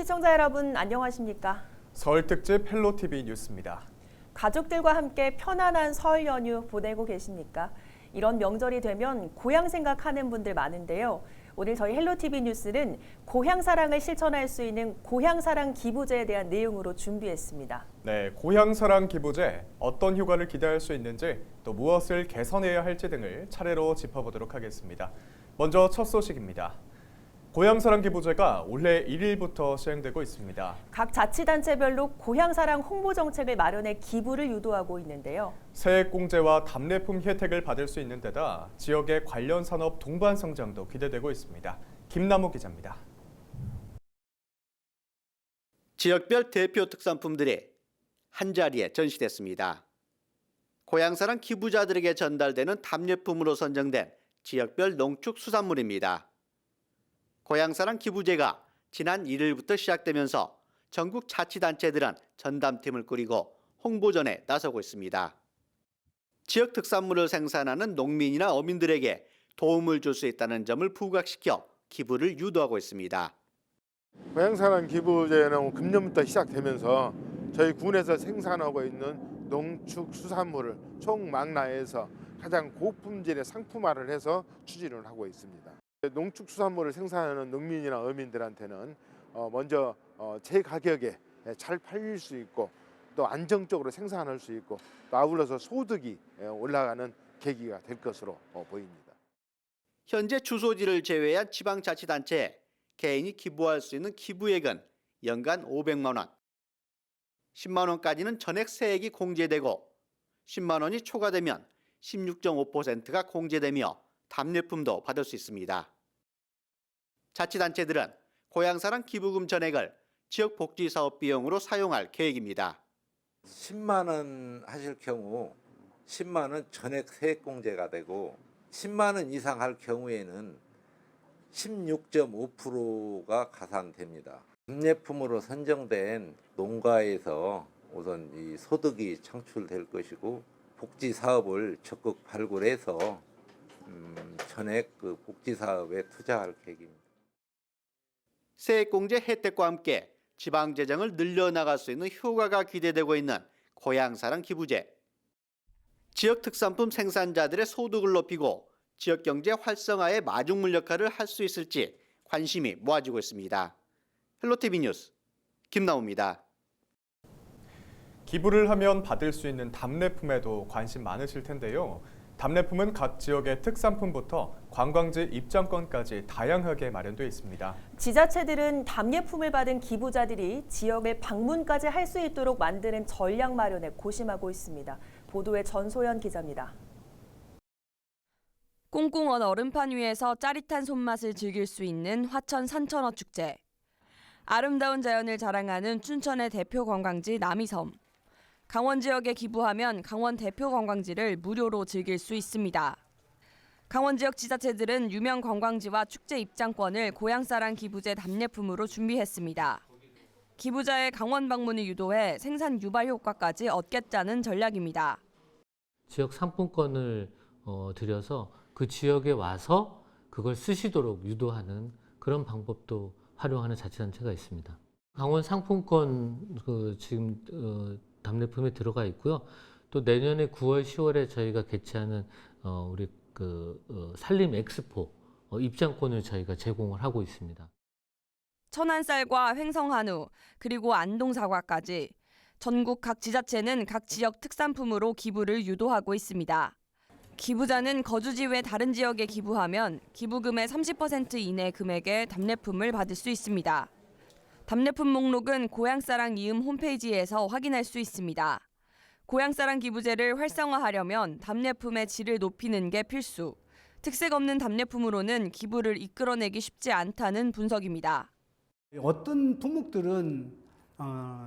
시청자 여러분 안녕하십니까? 설 특집 헬로티비 뉴스입니다. 가족들과 함께 편안한 설 연휴 보내고 계십니까? 이런 명절이 되면 고향 생각하는 분들 많은데요. 오늘 저희 헬로티비 뉴스는 고향 사랑을 실천할 수 있는 고향 사랑 기부제에 대한 내용으로 준비했습니다. 네, 고향 사랑 기부제, 어떤 효과를 기대할 수 있는지 또 무엇을 개선해야 할지 등을 차례로 짚어보도록 하겠습니다. 먼저 첫 소식입니다. 고향 사랑 기부제가 올해 1일부터 시행되고 있습니다. 각 자치단체별로 고향 사랑 홍보 정책을 마련해 기부를 유도하고 있는데요. 세액공제와 답례품 혜택을 받을 수 있는 데다 지역의 관련 산업 동반 성장도 기대되고 있습니다. 김남우 기자입니다. 지역별 대표 특산품들이 한자리에 전시됐습니다. 고향사랑 기부자들에게 전달되는 답례품으로 선정된 지역별 농축수산물입니다. 고향사랑 기부제가 지난 1일부터 시작되면서 전국 자치단체들은 전담팀을 꾸리고 홍보전에 나서고 있습니다. 지역 특산물을 생산하는 농민이나 어민들에게 도움을 줄 수 있다는 점을 부각시켜 기부를 유도하고 있습니다. 고향사랑 기부제는 금년부터 시작되면서 저희 군에서 생산하고 있는 농축수산물을 총망라해서 가장 고품질의 상품화를 해서 추진을 하고 있습니다. 농축수산물을 생산하는 농민이나 어민들한테는 먼저 제 가격에 잘 팔릴 수 있고 또 안정적으로 생산할 수 있고 또 아울러서 소득이 올라가는 계기가 될 것으로 보입니다. 현재 주소지를 제외한 지방자치단체에 개인이 기부할 수 있는 기부액은 연간 500만 원, 10만 원까지는 전액 세액이 공제되고 10만 원이 초과되면 16.5%가 공제되며 답례품도 받을 수 있습니다. 자치단체들은 고향사랑 기부금 전액을 지역복지사업 비용으로 사용할 계획입니다. 10만 원 하실 경우 10만 원 전액 세액공제가 되고 10만 원 이상 할 경우에는 16.5%가 가산됩니다. 답례품으로 선정된 농가에서 우선 이 소득이 창출될 것이고 복지 사업을 적극 발굴해서 전액 그 복지 사업에 투자할 계획입니다. 세액공제 혜택과 함께 지방 재정을 늘려나갈 수 있는 효과가 기대되고 있는 고향사랑 기부제. 지역 특산품 생산자들의 소득을 높이고 지역 경제 활성화에 마중물 역할을 할 수 있을지 관심이 모아지고 있습니다. 헬로티비 뉴스 김나우입니다. 기부를 하면 받을 수 있는 답례품에도 관심 많으실 텐데요. 답례품은 각 지역의 특산품부터 관광지 입장권까지 다양하게 마련되어 있습니다. 지자체들은 답례품을 받은 기부자들이 지역에 방문까지 할 수 있도록 만드는 전략 마련에 고심하고 있습니다. 보도에 전소연 기자입니다. 꽁꽁 얼음판 위에서 짜릿한 손맛을 즐길 수 있는 화천 산천어 축제. 아름다운 자연을 자랑하는 춘천의 대표 관광지 남이섬. 강원 지역에 기부하면 강원 대표 관광지를 무료로 즐길 수 있습니다. 강원 지역 지자체들은 유명 관광지와 축제 입장권을 고향사랑 기부제 답례품으로 준비했습니다. 기부자의 강원 방문을 유도해 생산 유발 효과까지 얻겠다는 전략입니다. 지역 상품권을 들여서 그 지역에 와서 그걸 쓰시도록 유도하는 그런 방법도 활용하는 자치단체가 있습니다. 강원 상품권 지금 답례품에 들어가 있고요. 또 내년에 9월, 10월에 저희가 개최하는 우리 산림 엑스포 입장권을 저희가 제공을 하고 있습니다. 천안쌀과 횡성한우, 그리고 안동사과까지 전국 각 지자체는 각 지역 특산품으로 기부를 유도하고 있습니다. 기부자는 거주지 외 다른 지역에 기부하면 기부금의 30% 이내 금액의 답례품을 받을 수 있습니다. 답례품 목록은 고향사랑 이음 홈페이지에서 확인할 수 있습니다. 고향사랑 기부제를 활성화하려면 답례품의 질을 높이는 게 필수. 특색 없는 답례품으로는 기부를 이끌어내기 쉽지 않다는 분석입니다. 어떤 품목들은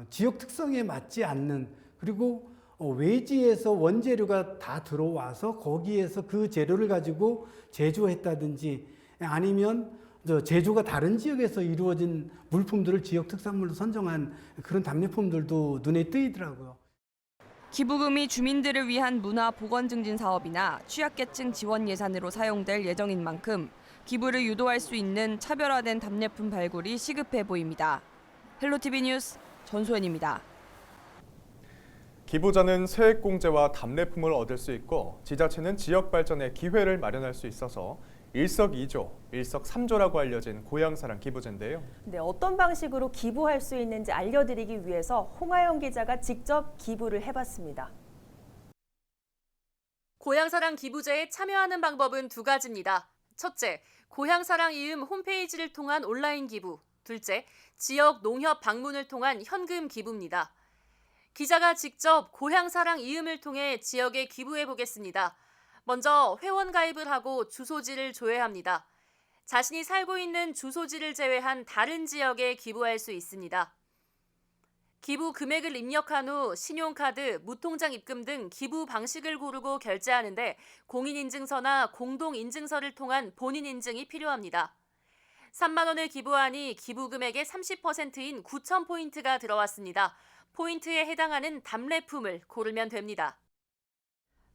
지역 특성에 맞지 않는, 그리고 외지에서 원재료가 다 들어와서 거기에서 그 재료를 가지고 제조했다든지 아니면 제조가 다른 지역에서 이루어진 물품들을 지역 특산물로 선정한 그런 답례품들도 눈에 띄더라고요. 기부금이 주민들을 위한 문화 보건 증진 사업이나 취약계층 지원 예산으로 사용될 예정인 만큼 기부를 유도할 수 있는 차별화된 답례품 발굴이 시급해 보입니다. 헬로티비 뉴스 전소연입니다. 기부자는 세액공제와 답례품을 얻을 수 있고 지자체는 지역 발전의 기회를 마련할 수 있어서 일석이조, 일석삼조라고 알려진 고향사랑 기부제인데요. 네, 어떤 방식으로 기부할 수 있는지 알려드리기 위해서 홍하영 기자가 직접 기부를 해봤습니다. 고향사랑 기부제에 참여하는 방법은 두 가지입니다. 첫째, 고향사랑 이음 홈페이지를 통한 온라인 기부. 둘째, 지역 농협 방문을 통한 현금 기부입니다. 기자가 직접 고향사랑 이음을 통해 지역에 기부해 보겠습니다. 먼저 회원 가입을 하고 주소지를 조회합니다. 자신이 살고 있는 주소지를 제외한 다른 지역에 기부할 수 있습니다. 기부 금액을 입력한 후 신용카드, 무통장 입금 등 기부 방식을 고르고 결제하는데 공인인증서나 공동인증서를 통한 본인 인증이 필요합니다. 3만 원을 기부하니 기부 금액의 30%인 9,000포인트가 들어왔습니다. 포인트에 해당하는 답례품을 고르면 됩니다.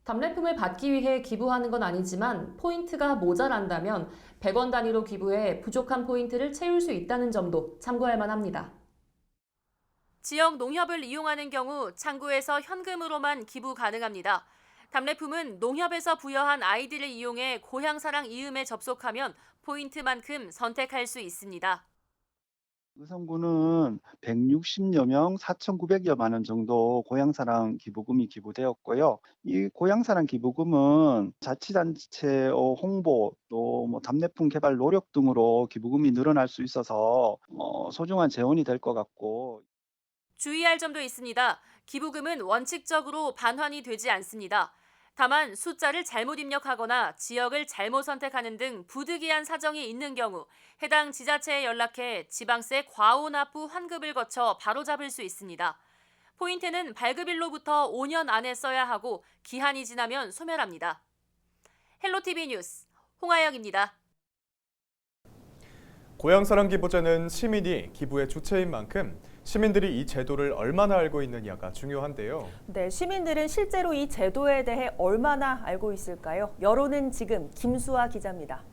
답례품을 받기 위해 기부하는 건 아니지만 포인트가 모자란다면 100원 단위로 기부해 부족한 포인트를 채울 수 있다는 점도 참고할 만합니다. 지역 농협을 이용하는 경우 창구에서 현금으로만 기부 가능합니다. 답례품은 농협에서 부여한 아이디를 이용해 고향사랑 이음에 접속하면 포인트만큼 선택할 수 있습니다. 의성구는 160여 명 4,900여만 원 정도 고향사랑 기부금이 기부되었고요. 이 고향사랑 기부금은 자치단체 홍보 또 답례품 개발 노력 등으로 기부금이 늘어날 수 있어서 소중한 재원이 될 것 같고. 주의할 점도 있습니다. 기부금은 원칙적으로 반환이 되지 않습니다. 다만 숫자를 잘못 입력하거나 지역을 잘못 선택하는 등 부득이한 사정이 있는 경우 해당 지자체에 연락해 지방세 과오납부 환급을 거쳐 바로잡을 수 있습니다. 포인트는 발급일로부터 5년 안에 써야 하고 기한이 지나면 소멸합니다. 헬로티비 뉴스 홍하영입니다. 고향사랑 기부제는 시민이 기부의 주체인 만큼 시민들이 이 제도를 얼마나 알고 있느냐가 중요한데요. 네, 시민들은 실제로 이 제도에 대해 얼마나 알고 있을까요? 여론은 지금 김수아 기자입니다.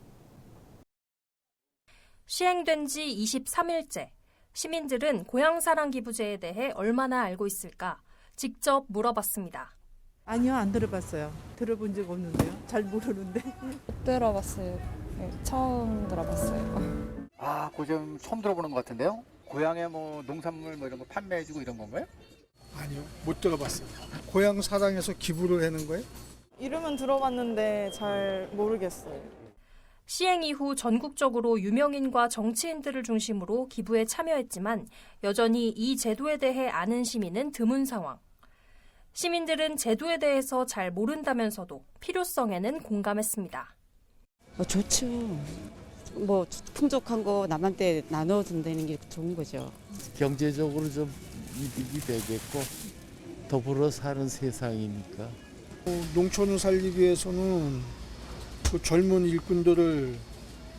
시행된 지 23일째, 시민들은 고향사랑 기부제에 대해 얼마나 알고 있을까? 직접 물어봤습니다. 아니요, 안 들어봤어요. 들어본 적 없는데요. 잘 모르는데. 못 들어봤어요. 네, 처음 들어봤어요. 아, 그거 좀 처음 들어보는 것 같은데요? 고향에 뭐 농산물 뭐 이런 거 판매해주고 이런 건가요? 아니요, 못 들어봤어요. 고향 사랑에서 기부를 하는 거예요? 이름은 들어봤는데 잘 모르겠어요. 시행 이후 전국적으로 유명인과 정치인들을 중심으로 기부에 참여했지만 여전히 이 제도에 대해 아는 시민은 드문 상황. 시민들은 제도에 대해서 잘 모른다면서도 필요성에는 공감했습니다. 좋죠. 뭐 풍족한 거 남한테 나눠준다는 게 좋은 거죠. 경제적으로 좀 이득이 되겠고 더불어 사는 세상이니까. 농촌을 살리기 위해서는 그 젊은 일꾼들을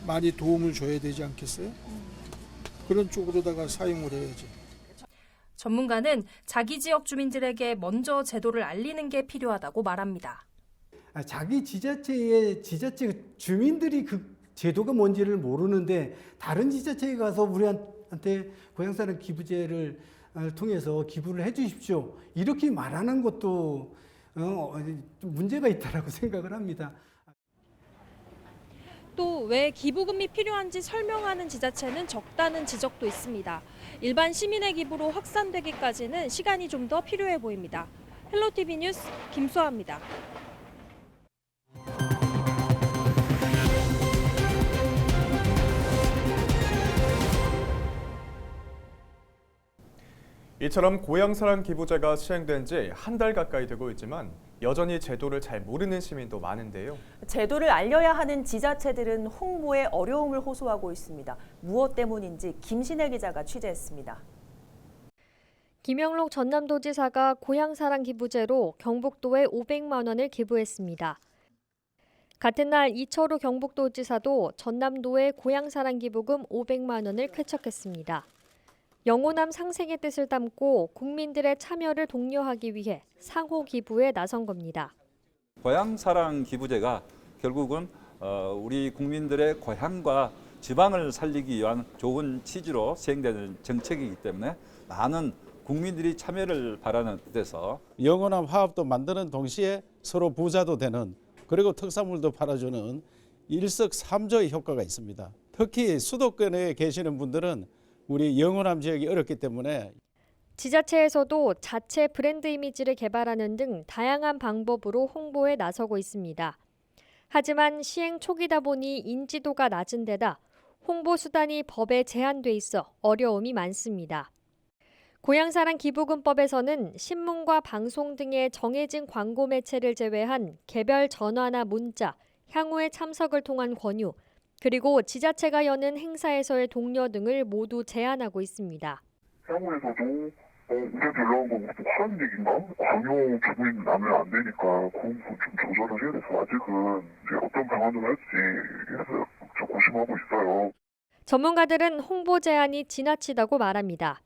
많이 도움을 줘야 되지 않겠어요? 그런 쪽으로다가 사용을 해야지. 전문가는 자기 지역 주민들에게 먼저 제도를 알리는 게 필요하다고 말합니다. 자기 지자체 주민들이 그 제도가 뭔지를 모르는데 다른 지자체에 가서 우리한테 고향사랑 기부제를 통해서 기부를 해 주십시오. 이렇게 말하는 것도 좀 문제가 있다라고 생각을 합니다. 또 왜 기부금이 필요한지 설명하는 지자체는 적다는 지적도 있습니다. 일반 시민의 기부로 확산되기까지는 시간이 좀 더 필요해 보입니다. 헬로티비 뉴스 김수아입니다. 이처럼 고향사랑 기부제가 시행된 지 한 달 가까이 되고 있지만 여전히 제도를 잘 모르는 시민도 많은데요. 제도를 알려야 하는 지자체들은 홍보에 어려움을 호소하고 있습니다. 무엇 때문인지 김신혜 기자가 취재했습니다. 김영록 전남도지사가 고향사랑 기부제로 경북도에 500만 원을 기부했습니다. 같은 날 이철우 경북도지사도 전남도에 고향사랑 기부금 500만 원을 쾌척했습니다. 영호남 상생의 뜻을 담고 국민들의 참여를 독려하기 위해 상호 기부에 나선 겁니다. 고향사랑 기부제가 결국은 우리 국민들의 고향과 지방을 살리기 위한 좋은 취지로 시행되는 정책이기 때문에 많은 국민들이 참여를 바라는 뜻에서 영원한 화합도 만드는 동시에 서로 부자도 되는, 그리고 특산물도 팔아주는 일석삼조의 효과가 있습니다. 특히 수도권에 계시는 분들은 우리 영원함 지역이 어렵기 때문에 지자체에서도 자체 브랜드 이미지를 개발하는 등 다양한 방법으로 홍보에 나서고 있습니다. 하지만 시행 초기다 보니 인지도가 낮은 데다 홍보 수단이 법에 제한돼 있어 어려움이 많습니다. 고향사랑 기부금법에서는 신문과 방송 등의 정해진 광고 매체를 제외한 개별 전화나 문자, 향후의 참석을 통한 권유, 그리고 지자체가 여는 행사에서의 독려 등을 모두 제한하고 있습니다. 향후에서도 우리한테 연락한 거 무슨 하라는 얘기인가? 광역 기부인 나면 안 되니까 그런 부분 좀 조절을 해야 돼서 아직은 이제 어떤 방안을 할지 해서 좀 고심하고 있어요. 전문가들은 홍보 제한이 지나치다고 말합니다.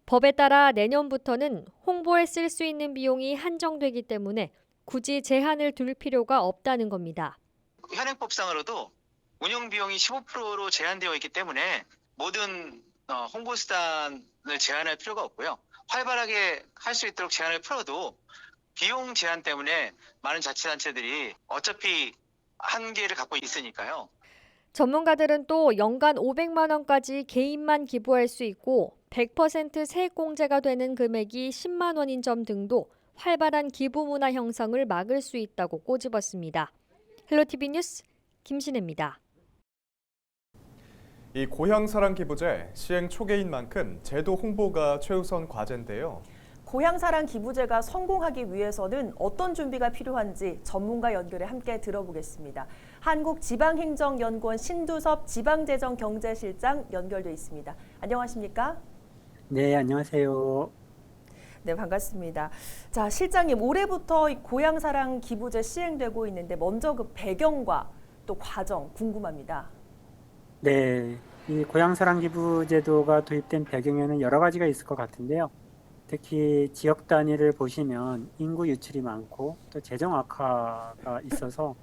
법에 따라 내년부터는 홍보에 쓸 수 있는 비용이 한정되기 때문에 굳이 제한을 둘 필요가 없다는 겁니다. 현행법상으로도 운영 비용이 15%로 제한되어 있기 때문에 모든 홍보 수단을 제한할 필요가 없고요. 활발하게 할 수 있도록 제한을 풀어도 비용 제한 때문에 많은 자치단체들이 어차피 한계를 갖고 있으니까요. 전문가들은 또 연간 500만 원까지 개인만 기부할 수 있고 100% 세액공제가 되는 금액이 10만 원인 점 등도 활발한 기부 문화 형성을 막을 수 있다고 꼬집었습니다. 헬로티비 뉴스 김신혜입니다. 이 고향사랑 기부제 시행 초기인 만큼 제도 홍보가 최우선 과제인데요. 고향사랑 기부제가 성공하기 위해서는 어떤 준비가 필요한지 전문가 연결해 함께 들어보겠습니다. 한국지방행정연구원 신두섭 지방재정경제실장 연결돼 있습니다. 안녕하십니까? 네, 안녕하세요. 네, 반갑습니다. 자, 실장님, 올해부터 이 고향사랑 기부제 시행되고 있는데 먼저 그 배경과 또 과정 궁금합니다. 네, 이 고향사랑 기부 제도가 도입된 배경에는 여러 가지가 있을 것 같은데요. 특히 지역 단위를 보시면 인구 유출이 많고 또 재정 악화가 있어서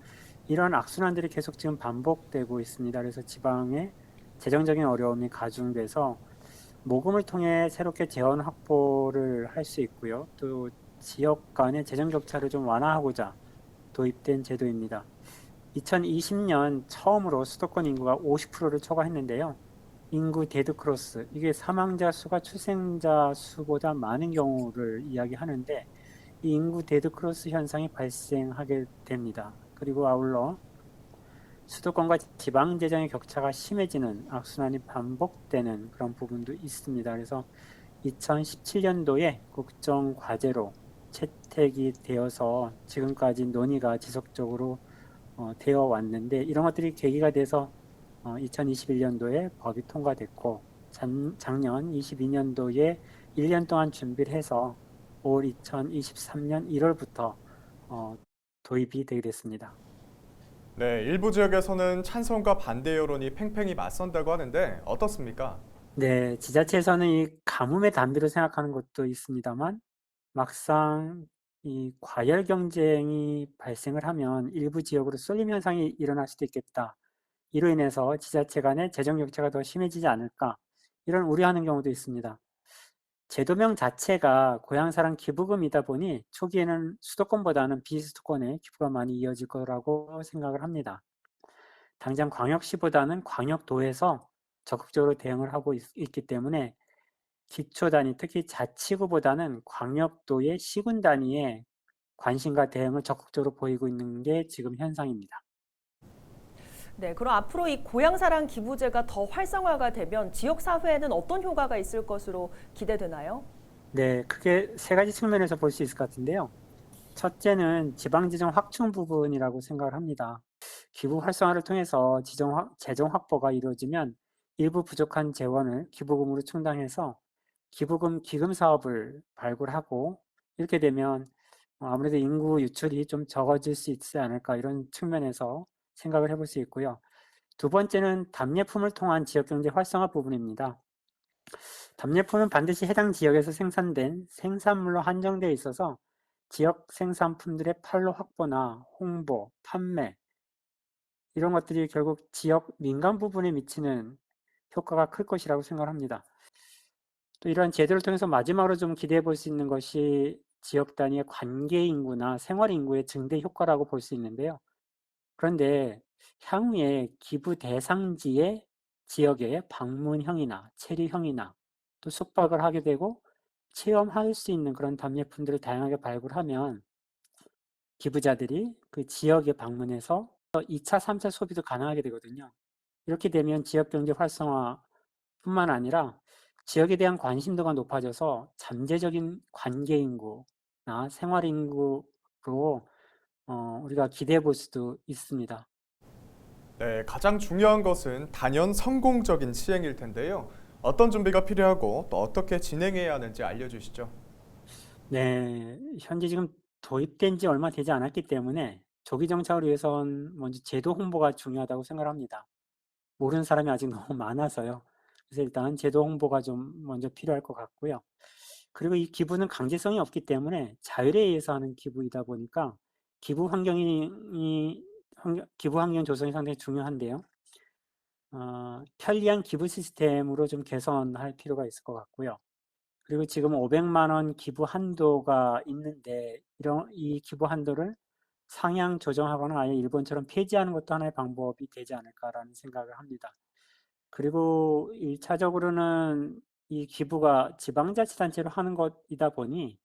이런 악순환들이 계속 지금 반복되고 있습니다. 그래서 지방의 재정적인 어려움이 가중돼서 모금을 통해 새롭게 재원 확보를 할 수 있고요. 또 지역 간의 재정 격차를 좀 완화하고자 도입된 제도입니다. 2020년 처음으로 수도권 인구가 50%를 초과했는데요. 인구 데드크로스, 이게 사망자 수가 출생자 수보다 많은 경우를 이야기하는데 이 인구 데드크로스 현상이 발생하게 됩니다. 그리고 아울러 수도권과 지방 재정의 격차가 심해지는 악순환이 반복되는 그런 부분도 있습니다. 그래서 2017년도에 국정 과제로 채택이 되어서 지금까지 논의가 지속적으로 되어 왔는데 이런 것들이 계기가 돼서 2021년도에 법이 통과됐고 작년 22년도에 1년 동안 준비를 해서 올 2023년 1월부터 도입이 되게 됐습니다. 네, 일부 지역에서는 찬성과 반대 여론이 팽팽히 맞선다고 하는데 어떻습니까? 네, 지자체에서는 이 가뭄의 단비로 생각하는 것도 있습니다만 막상 이 과열 경쟁이 발생을 하면 일부 지역으로 쏠림 현상이 일어날 수도 있겠다. 이로 인해서 지자체 간의 재정 격차가 더 심해지지 않을까 이런 우려하는 경우도 있습니다. 제도명 자체가 고향사랑 기부금이다 보니 초기에는 수도권보다는 비수도권에 기부가 많이 이어질 거라고 생각을 합니다. 당장 광역시보다는 광역도에서 적극적으로 대응을 하고 있기 때문에 기초 단위, 특히 자치구보다는 광역도의 시군 단위에 관심과 대응을 적극적으로 보이고 있는 게 지금 현상입니다. 네, 그럼 앞으로 이 고향사랑 기부제가 더 활성화가 되면 지역사회에는 어떤 효과가 있을 것으로 기대되나요? 네, 크게 세 가지 측면에서 볼 수 있을 것 같은데요. 첫째는 지방재정 확충 부분이라고 생각을 합니다. 기부 활성화를 통해서 재정 확보가 이루어지면 일부 부족한 재원을 기부금으로 충당해서 기부금 기금 사업을 발굴하고 이렇게 되면 아무래도 인구 유출이 좀 적어질 수 있지 않을까 이런 측면에서 생각을 해볼 수 있고요. 두 번째는 답례품을 통한 지역경제 활성화 부분입니다. 답례품은 반드시 해당 지역에서 생산된 생산물로 한정되어 있어서 지역 생산품들의 판로 확보나 홍보, 판매 이런 것들이 결국 지역 민간 부분에 미치는 효과가 클 것이라고 생각합니다. 또 이러한 제도를 통해서 마지막으로 좀 기대해 볼 수 있는 것이 지역 단위의 관계 인구나 생활 인구의 증대 효과라고 볼 수 있는데요. 그런데 향후에 기부 대상지의 지역에 방문형이나 체류형이나 또 숙박을 하게 되고 체험할 수 있는 그런 답례품들을 다양하게 발굴하면 기부자들이 그 지역에 방문해서 2차, 3차 소비도 가능하게 되거든요. 이렇게 되면 지역 경제 활성화뿐만 아니라 지역에 대한 관심도가 높아져서 잠재적인 관계 인구나 생활 인구로 우리가 기대해 볼 수도 있습니다. 네, 가장 중요한 것은 단연 성공적인 시행일 텐데요. 어떤 준비가 필요하고 또 어떻게 진행해야 하는지 알려주시죠. 네, 현재 지금 도입된 지 얼마 되지 않았기 때문에 조기 정착을 위해선 먼저 제도 홍보가 중요하다고 생각합니다. 모르는 사람이 아직 너무 많아서요. 그래서 일단 제도 홍보가 좀 먼저 필요할 것 같고요. 그리고 이 기부는 강제성이 없기 때문에 자율에 의해서 하는 기부이다 보니까 기부 환경 조성이 상당히 중요한데요. 편리한 기부 시스템으로 좀 개선할 필요가 있을 것 같고요. 그리고 지금 500만 원 기부 한도가 있는데 이 기부 한도를 상향 조정하거나 아예 일본처럼 폐지하는 것도 하나의 방법이 되지 않을까라는 생각을 합니다. 그리고 1차적으로는 이 기부가 지방자치단체로 하는 것이다 보니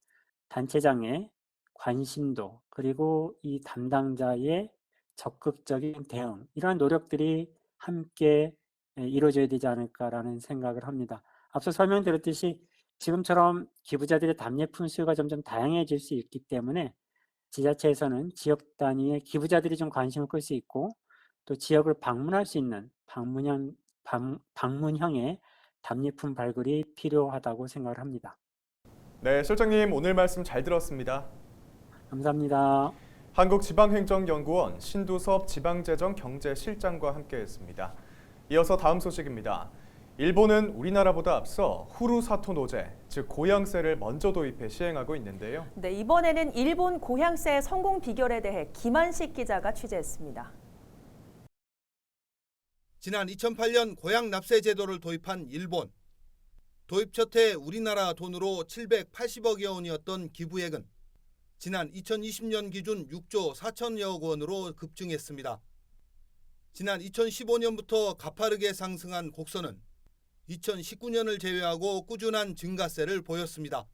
단체장의 관심도 그리고 이 담당자의 적극적인 대응 이러한 노력들이 함께 이루어져야 되지 않을까라는 생각을 합니다. 앞서 설명드렸듯이 지금처럼 기부자들의 답례품 수요가 점점 다양해질 수 있기 때문에 지자체에서는 지역 단위의 기부자들이 좀 관심을 끌 수 있고 또 지역을 방문할 수 있는 방문형의 답례품 발굴이 필요하다고 생각을 합니다. 네, 실장님 오늘 말씀 잘 들었습니다. 감사합니다. 한국지방행정연구원 신두섭 지방재정경제실장과 함께했습니다. 이어서 다음 소식입니다. 일본은 우리나라보다 앞서 후루사토 노제, 즉 고향세를 먼저 도입해 시행하고 있는데요. 네, 이번에는 일본 고향세 성공 비결에 대해 김한식 기자가 취재했습니다. 지난 2008년 고향 납세 제도를 도입한 일본. 도입 첫 해 우리나라 돈으로 780억여 원이었던 기부액은 지난 2020년 기준 6조 4천여억 원으로 급증했습니다. 지난 2015년부터 가파르게 상승한 곡선은 2019년을 제외하고 꾸준한 증가세를 보였습니다.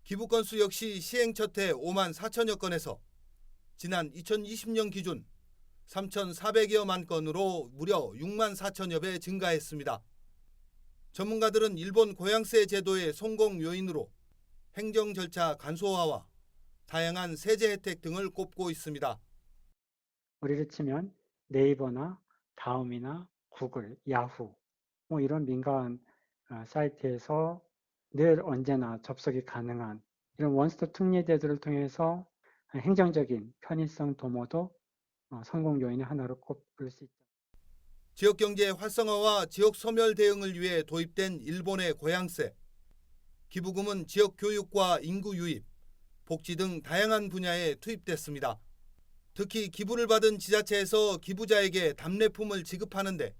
기부 건수 역시 시행 첫 해 5만 4천여 건에서 지난 2020년 기준 3,400여만 건으로 무려 6만 4천여 배 증가했습니다. 전문가들은 일본 고향세 제도의 성공 요인으로 행정 절차 간소화와 다양한 세제 혜택 등을 꼽고 있습니다. 우리를 치면 네이버나 다음이나 구글, 야후 이런 민간 사이트에서 늘 언제나 접속이 가능한 이런 원스톱 특례 제도를 통해서 행정적인 편의성 도모도 성공 요인의 하나로 꼽을 수 있다. 지역 경제 활성화와 지역 소멸 대응을 위해 도입된 일본의 고향세. 기부금은 지역 교육과 인구 유입, 복지 등 다양한 분야에 투입됐습니다. 특히 기부를 받은 지자체에서 기부자에게 답례품을 지급하는데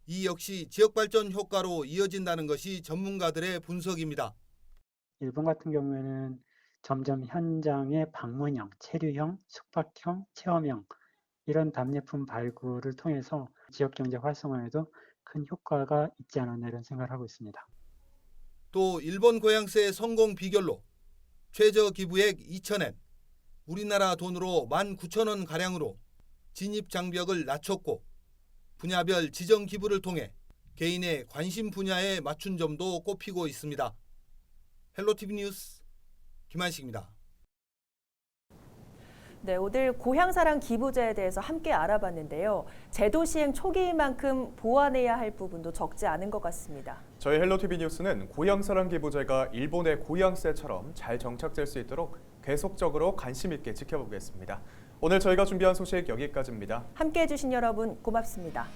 이 역시 지역 발전 효과로 이어진다는 것이 전문가들의 분석입니다. 일본 같은 경우에는 점점 현장의 방문형, 체류형, 숙박형, 체험형 이런 답례품 발굴을 통해서 지역 경제 활성화에도 큰 효과가 있지 않았나 이런 생각을 하고 있습니다. 또 일본 고향세 성공 비결로 최저 기부액 2,000엔, 우리나라 돈으로 19,000원 가량으로 진입 장벽을 낮췄고 분야별 지정 기부를 통해 개인의 관심 분야에 맞춘 점도 꼽히고 있습니다. 헬로티비 뉴스 김한식입니다. 네, 오늘 고향사랑 기부제에 대해서 함께 알아봤는데요. 제도 시행 초기인 만큼 보완해야 할 부분도 적지 않은 것 같습니다. 저희 헬로티비 뉴스는 고향사랑 기부제가 일본의 고향세처럼 잘 정착될 수 있도록 계속적으로 관심 있게 지켜보겠습니다. 오늘 저희가 준비한 소식 여기까지입니다. 함께해 주신 여러분 고맙습니다.